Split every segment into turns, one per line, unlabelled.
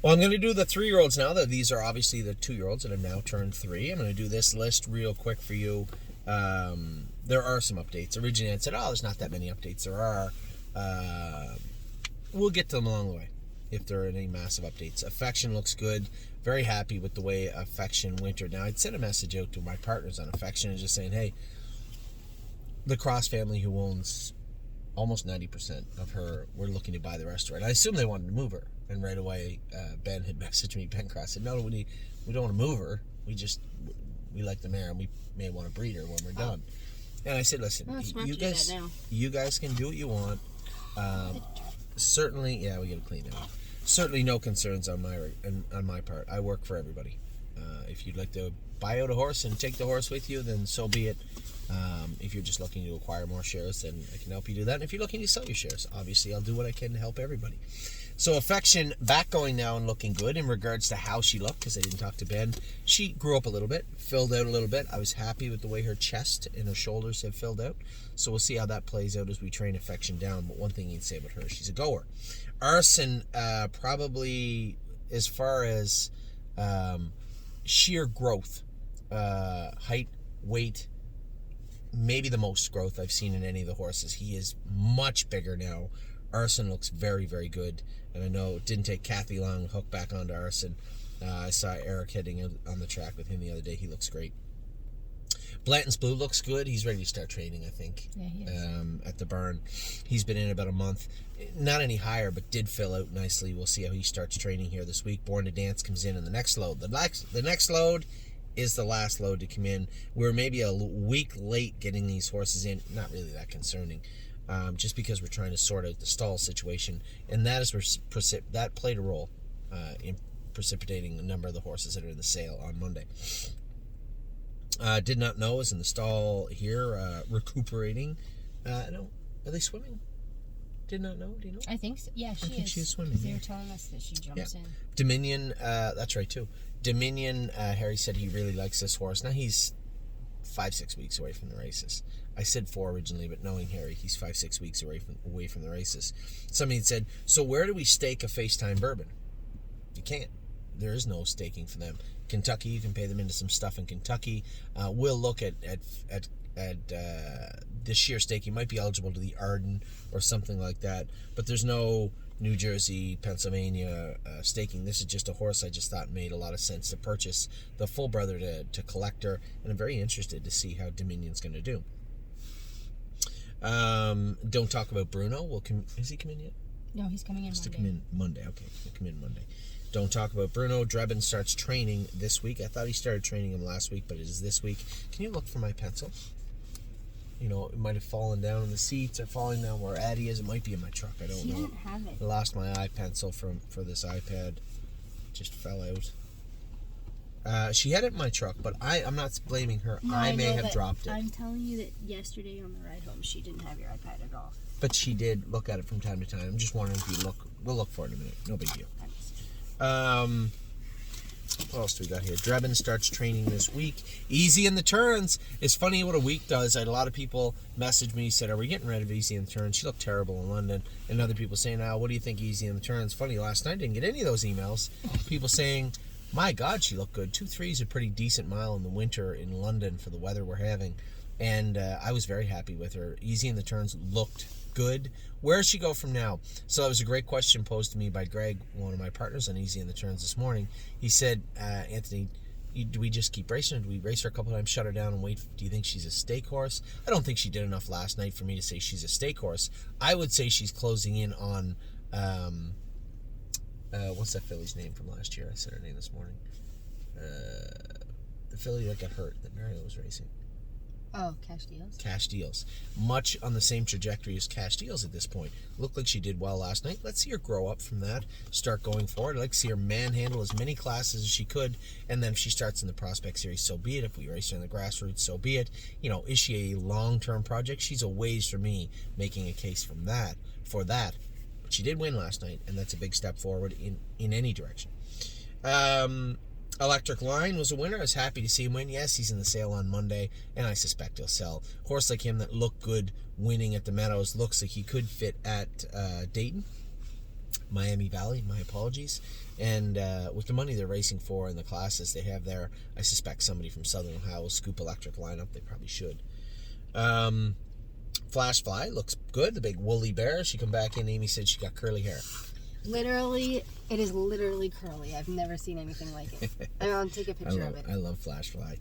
Well, I'm going to do the 3-year-olds now. These are obviously the 2-year-olds that have now turned 3. I'm going to do this list real quick for you. There are some updates. Originally, I said, there's not that many updates. There are. We'll get to them along the way if there are any massive updates. Affection looks good. Very happy with the way Affection wintered. Now, I'd sent a message out to my partners on Affection and just saying, hey, the Cross family who owns almost 90% of her, we're looking to buy the rest of her. And I assume they wanted to move her. And right away, Ben had messaged me, Ben Cross said, no, we don't want to move her. We like the mare and we may want to breed her when we're done. And I said, listen, you guys can do what you want. Certainly, we got to clean it up. Certainly no concerns on my part. I work for everybody. If you'd like to buy out a horse and take the horse with you, then so be it. If you're just looking to acquire more shares, then I can help you do that. And if you're looking to sell your shares, obviously I'll do what I can to help everybody. So Affection back going now and looking good in regards to how she looked, because I didn't talk to Ben. She grew up a little bit, filled out a little bit. I was happy with the way her chest and her shoulders have filled out. So we'll see how that plays out as we train Affection down. But one thing you'd say about her, she's a goer. Arson, probably as far as sheer growth, height, weight, maybe the most growth I've seen in any of the horses. He is much bigger now. Arson looks very, very good. And I know it didn't take Kathy long to hook back onto Arson. I saw Eric heading on the track with him the other day. He looks great. Blanton's Blue looks good. He's ready to start training, I think, at the barn. He's been in about a month. Not any higher, but did fill out nicely. We'll see how he starts training here this week. Born to Dance comes in the next load. The next load is the last load to come in. We're maybe a week late getting these horses in. Not really that concerning, just because we're trying to sort out the stall situation. And that is that played a role in precipitating a number of the horses that are in the sale on Monday. Did not know is in the stall here, recuperating. No, are they swimming? Did not know. Do you know?
I think so. Yeah, she is.
She's swimming.
They were telling us that she jumps in.
Dominion, that's right too. Dominion, Harry said he really likes this horse. Now he's 5-6 weeks away from the races. I said 4 originally, but knowing Harry, he's 5-6 weeks away from the races. Somebody had said, so where do we stake a FaceTime Bourbon? You can't. There is no staking for them. Kentucky, you can pay them into some stuff in Kentucky. We'll look at this year stake. You might be eligible to the Arden or something like that, but there's no New Jersey, Pennsylvania staking. This is just a horse I just thought made a lot of sense to purchase the full brother to collector, and I'm very interested to see how Dominion's going to do. Don't talk about Bruno. Is he coming yet?
No, he's coming in Monday.
To come in Monday. Okay, he'll come in Monday. Don't talk about Bruno. Drebin starts training this week. I thought he started training him last week, but it is this week. Can you look for my pencil? You know, it might have fallen down in the seats or falling down where Addie is. It might be in my truck. I don't know.
She didn't have it.
I lost my iPencil for this iPad. Just fell out. She had it in my truck, but I'm not blaming her.
No,
I may have dropped it.
I'm telling you that yesterday on the ride home, she didn't have your iPad at all.
But she did look at it from time to time. I'm just wondering if you look. We'll look for it in a minute. No big deal. What else do we got here? Drebin starts training this week. Easy in the turns. It's funny what a week does. I had a lot of people message me, said, are we getting rid of Easy in the turns? She looked terrible in London. And other people saying, what do you think Easy in the turns? Funny, last night I didn't get any of those emails. People saying, my God, she looked good. 2.3 is a pretty decent mile in the winter in London for the weather we're having. And I was very happy with her. Easy in the turns looked good. Where does she go from now? So that was a great question posed to me by Greg, one of my partners on Easy in the Turns this morning. He said, Anthony, do we just keep racing her? Do we race her a couple times, shut her down, and wait? Do you think she's a stake horse? I don't think she did enough last night for me to say she's a stake horse. I would say she's closing in on, what's that filly's name from last year? I said her name this morning. The filly that got hurt that Mario was racing.
Oh, Cash Deals.
Cash Deals. Much on the same trajectory as Cash Deals at this point. Looked like she did well last night. Let's see her grow up from that, start going forward. I'd like to see her manhandle as many classes as she could, and then if she starts in the Prospect Series, so be it. If we race her in the grassroots, so be it. You know, is she a long-term project? She's a ways for me making a case for that. But she did win last night, and that's a big step forward in any direction. Electric Line was a winner. I was happy to see him win. Yes, he's in the sale on Monday, and I suspect he'll sell. Horse like him that looked good winning at the Meadows looks like he could fit at Dayton. Miami Valley. My apologies. And with the money they're racing for and the classes they have there, I suspect somebody from Southern Ohio will scoop Electric lineup. They probably should. Flash Fly looks good. The big woolly bear. She come back in. Amy said she got curly hair.
Literally, it is literally curly. I've never seen anything like it. I'll take a picture of it.
I love Flash Fly.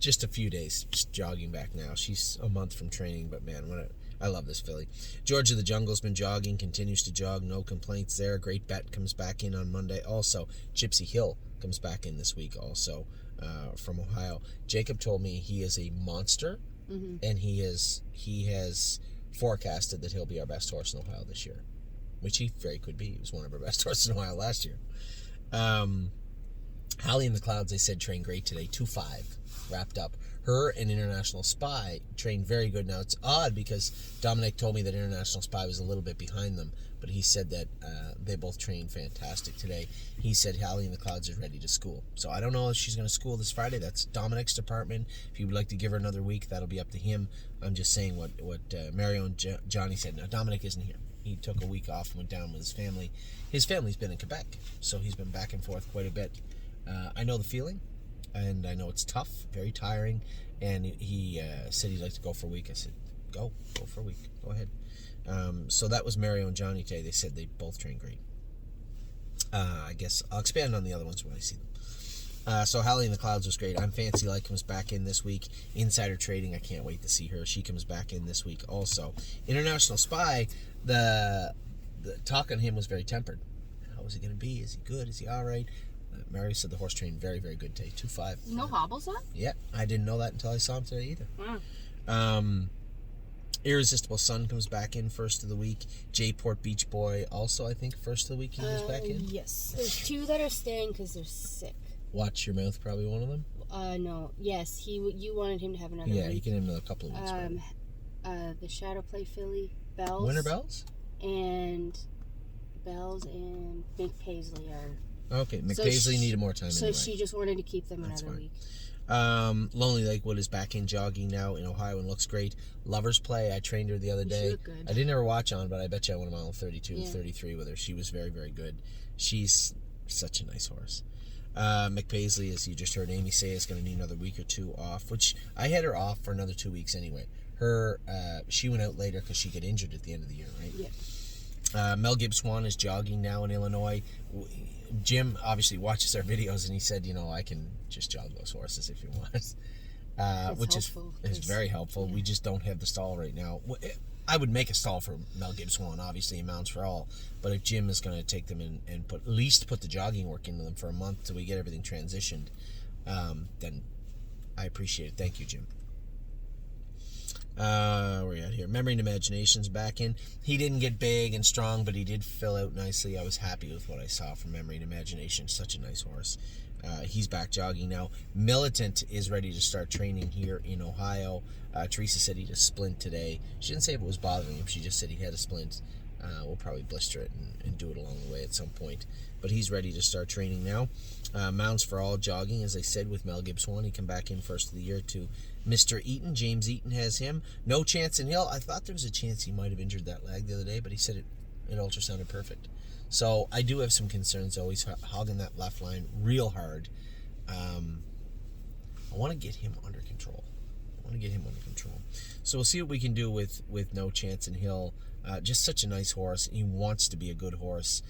Just a few days, just jogging back now. She's a month from training, but man, I love this filly. Georgia the Jungle's been jogging, continues to jog, no complaints there. Great Bet comes back in on Monday. Also, Gypsy Hill comes back in this week also from Ohio. Jacob told me he is a monster, and he has forecasted that he'll be our best horse in Ohio this year, which he very could be. He was one of our best horses in Ohio last year. Hallie in the Clouds, they said, trained great today. 2-5, wrapped up. Her and International Spy trained very good. Now, it's odd because Dominic told me that International Spy was a little bit behind them, but he said that they both trained fantastic today. He said Hallie in the Clouds is ready to school. So I don't know if she's going to school this Friday. That's Dominic's department. If you would like to give her another week, that'll be up to him. I'm just saying what Mario and Johnny said. Now, Dominic isn't here. He took a week off and went down with his family. His family's been in Quebec, so he's been back and forth quite a bit. I know the feeling, and I know it's tough, very tiring, and he said he'd like to go for a week. I said, go for a week. Go ahead. So that was Mario and Johnny today. They said they both trained great. I guess I'll expand on the other ones when I see them. So Hallie in the Clouds was great. I'm Fancy Like comes back in this week. Insider Trading, I can't wait to see her. She comes back in this week also. International Spy, the talk on him was very tempered. How is he going to be? Is he good? Is he all right? Mary said the horse trained very, very good today. 2-5.
No hobbles on?
Yeah, I didn't know that until I saw him today either.
Wow.
Irresistible Sun comes back in first of the week. J-Port Beach Boy also, I think, first of the week he comes back in.
Yes. There's two that are staying because they're sick.
Watch Your Mouth, probably one of them.
No. Yes, you wanted him to have another
Yeah,
week.
he can have another couple of weeks.
The Shadow Play filly, Bells.
Winter Bells?
And Bells and Mick Paisley are...
Okay, McPaisley needed more time
so
anyway.
she just wanted to keep them another week.
Lonely Lakewood is back in jogging now in Ohio and looks great. Lover's Play, I trained her the other day.
She looked good.
I didn't ever watch on, but I bet you I went a mile 32, 33 with her. She was very, very good. She's such a nice horse. McPaisley, as you just heard Amy say, is going to need another week or two off, which I had her off for another 2 weeks anyway. She went out later because she got injured at the end of the year, right?
Yeah.
Mel Gibbs Swan is jogging now in Illinois. Jim obviously watches our videos, and he said, I can just jog those horses if you want, which is very helpful. Yeah. We just don't have the stall right now. I would make a stall for Mel Gibbs Swan, obviously, in Mounts for All, but if Jim is going to take them and at least put the jogging work into them for a month till we get everything transitioned, then I appreciate it. Thank you, Jim. Where are we at here? Memory and Imagination's back in. He didn't get big and strong, but he did fill out nicely. I was happy with what I saw from Memory and Imagination. Such a nice horse. He's back jogging now. Militant is ready to start training here in Ohio. Teresa said he had a splint today. She didn't say if it was bothering him. She just said he had a splint. We'll probably blister it and do it along the way at some point. But he's ready to start training now. Mounts for All jogging, as I said, with Mel Gibbs Swan. He come back in first of the year to Mr. Eaton. James Eaton has him. No Chance in Hill. I thought there was a chance he might have injured that leg the other day, but he said it ultrasounded perfect. So I do have some concerns, though. He's hogging that left line real hard. I want to get him under control. So we'll see what we can do with No Chance in Hill. Just such a nice horse. He wants to be a good horse.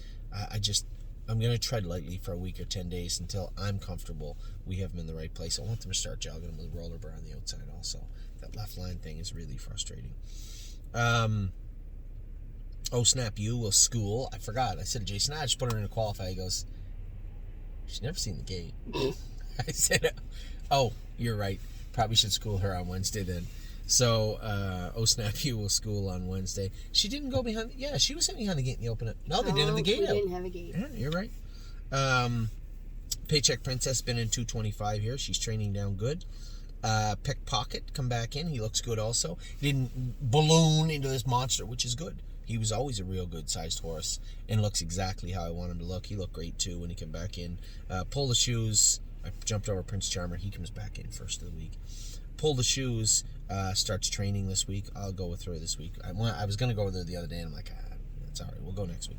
I'm going to tread lightly for a week or 10 days until I'm comfortable we have him in the right place. I want them to start jogging him with roller bar on the outside also. That left line thing is really frustrating. Oh Snap You will school. I forgot. I said to Jason, I just put her in a qualify. He goes, she's never seen the gate. I said, oh, you're right. Probably should school her on Wednesday then. So, Oh Snap You will school on Wednesday. She didn't go behind. Yeah, she was sitting behind the gate in the open. No, they didn't have the gate out.
They didn't have a gate.
Yeah, you're right. Paycheck Princess been in 225 here. She's training down good. Pickpocket come back in. He looks good also. He didn't balloon into this monster, which is good. He was always a real good sized horse and looks exactly how I want him to look. He looked great too when he came back in. Pull the Shoes. I jumped over Prince Charmer. He comes back in first of the week. Pull the Shoes starts training this week. I'll go with her this week. I was going to go with her the other day, and I'm like, that's all right. We'll go next week.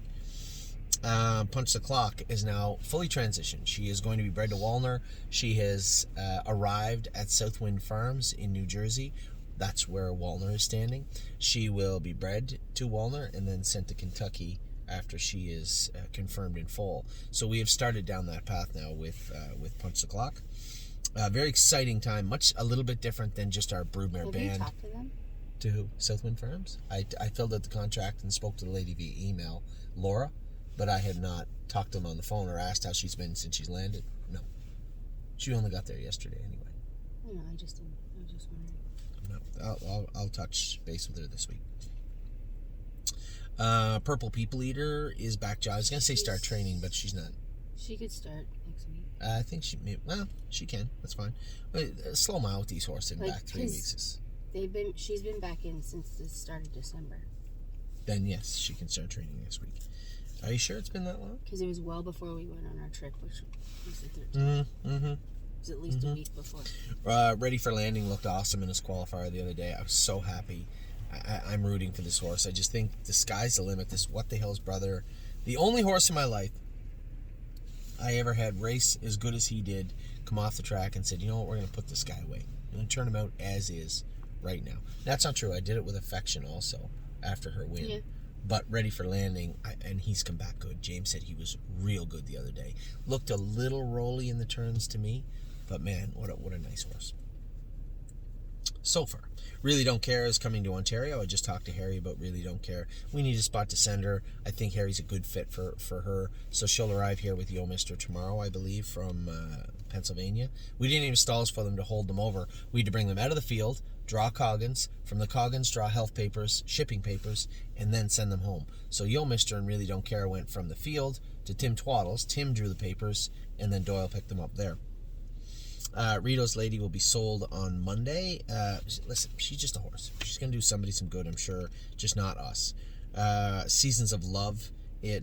Punch the Clock is now fully transitioned. She is going to be bred to Walner. She has arrived at Southwind Farms in New Jersey. That's where Walner is standing. She will be bred to Walner and then sent to Kentucky after she is confirmed in full. So we have started down that path now with Punch the Clock. Very exciting time. A little bit different than just our broodmare
Have
band.
you talked to them?
To who? Southwind Farms? I filled out the contract and spoke to the lady via email, Laura, but I had not talked to them on the phone or asked how she's been since she's landed. No. She only got there yesterday anyway.
No, I was just wondering.
No, I'll touch base with her this week. Purple People Eater is back. I was going to say start training, but she's not.
She could start next week.
I think she can. That's fine. But, slow them out with these horses in
Like,
back 3 weeks.
She's been back in since the start of December.
Then yes, she can start training next week. Are you sure it's been that long?
Because it was well before we went on our trip, which was the 13th. It was at least a week before.
Ready for Landing looked awesome in his qualifier the other day. I was so happy. I'm rooting for this horse. I just think the sky's the limit. This What the Hell's brother, the only horse in my life I ever had race as good as he did, come off the track and said, you know what, we're going to put this guy away. We're going to turn him out as is right now. That's not true. I did it with Affection also after her win.
Yeah.
But Ready for Landing, and he's come back good. James said he was real good the other day. Looked a little rolly in the turns to me, but man, what a nice horse. So far, Really Don't Care is coming to Ontario. I just talked to Harry about Really Don't Care. We need a spot to send her. I think Harry's a good fit for her. So she'll arrive here with Yo Mister tomorrow, I believe, from Pennsylvania. We didn't even stalls for them to hold them over. We had to bring them out of the field, draw Coggins, from the Coggins draw health papers, shipping papers, and then send them home. So Yo Mister and Really Don't Care went from the field to Tim Twaddles. Tim drew the papers, and then Doyle picked them up there. Rito's Lady will be sold on Monday. Listen, she's just a horse. She's going to do somebody some good, I'm sure, just not us. Seasons of Love,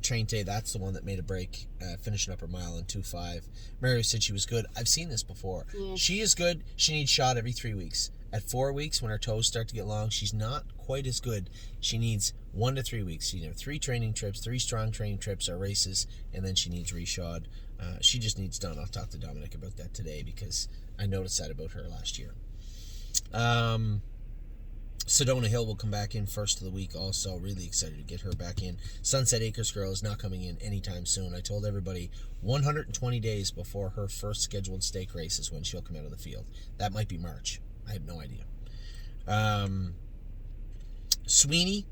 Train Day, that's the one that made a break, finishing up her mile in 2.5. Mary said she was good. I've seen this before.
Yeah.
She is good. She needs shot every 3 weeks. At 4 weeks, when her toes start to get long, she's not quite as good. She needs 1 to 3 weeks. She needs 3 training trips, 3 strong training trips or races, and then she needs reshod. She just needs done. I'll talk to Dominic about that today because I noticed that about her last year. Sedona Hill will come back in first of the week also. Really excited to get her back in. Sunset Acres Girl is not coming in anytime soon. I told everybody 120 days before her first scheduled stake race is when she'll come out of the field. That might be March. I have no idea. Sweeney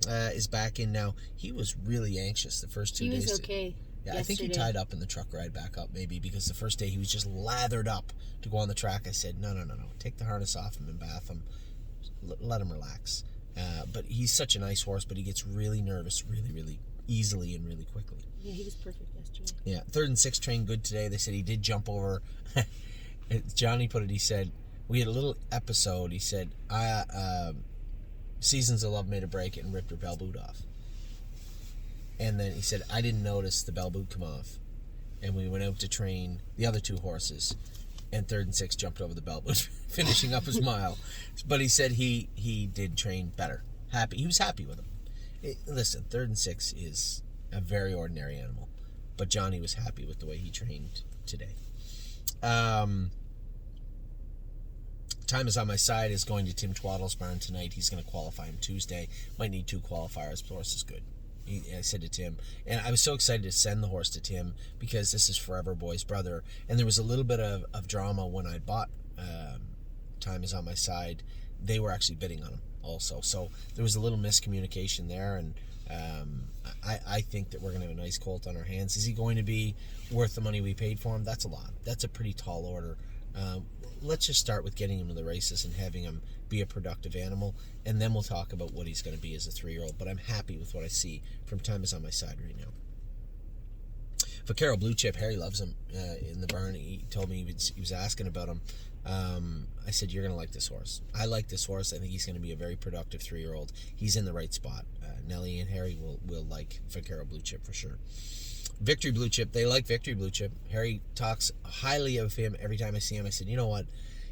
is back in now. He was really anxious the first 2 days.
He was okay.
Yeah, I think he tied up in the truck ride back up maybe because the first day he was just lathered up to go on the track. I said, no. Take the harness off him and bath him. Let him relax. But he's such a nice horse, but he gets really nervous really, really easily and really quickly.
Yeah, he was perfect yesterday.
Yeah, 3rd and 6th trained good today. They said he did jump over. Johnny put it, he said, we had a little episode. He said, Seasons of Love made a break and ripped her bell boot off. And then he said, I didn't notice the bell boot come off. And we went out to train the other 2 horses. And 3rd and 6th jumped over the bell boot, finishing up his mile. But he said he did train better. Happy. He was happy with him. Listen, 3rd and 6th is a very ordinary animal. But Johnny was happy with the way he trained today. Time Is on My Side is going to Tim Twaddle's barn tonight. He's going to qualify him Tuesday. Might need 2 qualifiers. The horse is good. I said to Tim, and I was so excited to send the horse to Tim because this is Forever Boy's brother, and there was a little bit of drama when I bought Time Is on My Side. They were actually bidding on him also, so there was a little miscommunication there, and I think that we're going to have a nice colt on our hands. Is he going to be worth the money we paid for him? That's a lot. That's a pretty tall order. Let's just start with getting him to the races and having him be a productive animal, and then we'll talk about what he's going to be as a 3-year-old. But I'm happy with what I see from Time Is on My Side right now. Vaquero Blue Chip, Harry loves him in the barn. He told me he was asking about him. I said, you're going to like this horse. I like this horse. I think he's going to be a very productive 3-year-old. He's in the right spot. Nellie and Harry will like Vaquero Blue Chip for sure. Victory Blue Chip, they like Victory Blue Chip. Harry talks highly of him every time I see him. I said, you know what?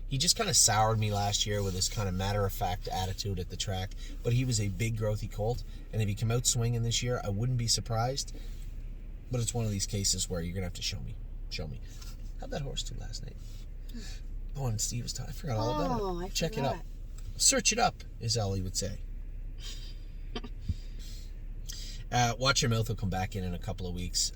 He just kind of soured me last year with his kind of matter-of-fact attitude at the track, but he was a big growthy colt, and if he come out swinging this year, I wouldn't be surprised. But it's one of these cases where you're gonna have to show me. How'd that horse do last night? Oh, and Steve was I forgot all about it.
I
Check
forgot.
it up. Search it up, as Ellie would say. Watch Your Mouth will come back in a couple of weeks.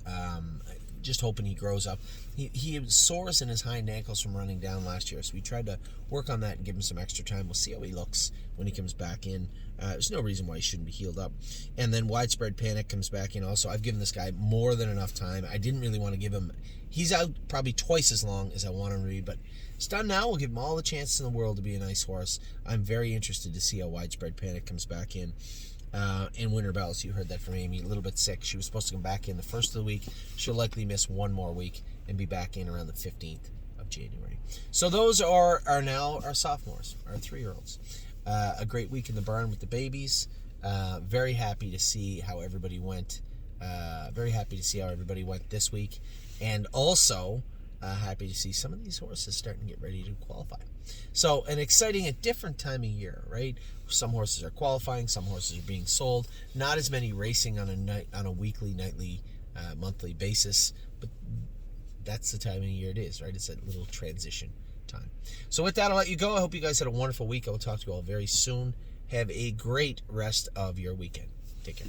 Just hoping he grows up. He had sores in his hind ankles from running down last year, so we tried to work on that and give him some extra time. We'll see how he looks when he comes back in. There's no reason why he shouldn't be healed up. And then Widespread Panic comes back in also. I've given this guy more than enough time. I didn't really want to give him... He's out probably twice as long as I want him to be, but it's done now. We'll give him all the chances in the world to be a nice horse. I'm very interested to see how Widespread Panic comes back in. And Winter Bells, you heard that from Amy, a little bit sick. She was supposed to come back in the first of the week. She'll likely miss one more week and be back in around the 15th of January. So those are now our sophomores, our 3-year-olds. A great week in the barn with the babies. Very happy to see how everybody went. This week. And also happy to see some of these horses starting to get ready to qualify. So an exciting, a different time of year, right? Some horses are qualifying, some horses are being sold. Not as many racing on a weekly, nightly, monthly basis, but that's the time of year it is, right? It's that little transition time. So with that, I'll let you go. I hope you guys had a wonderful week. I will talk to you all very soon. Have a great rest of your weekend. Take care.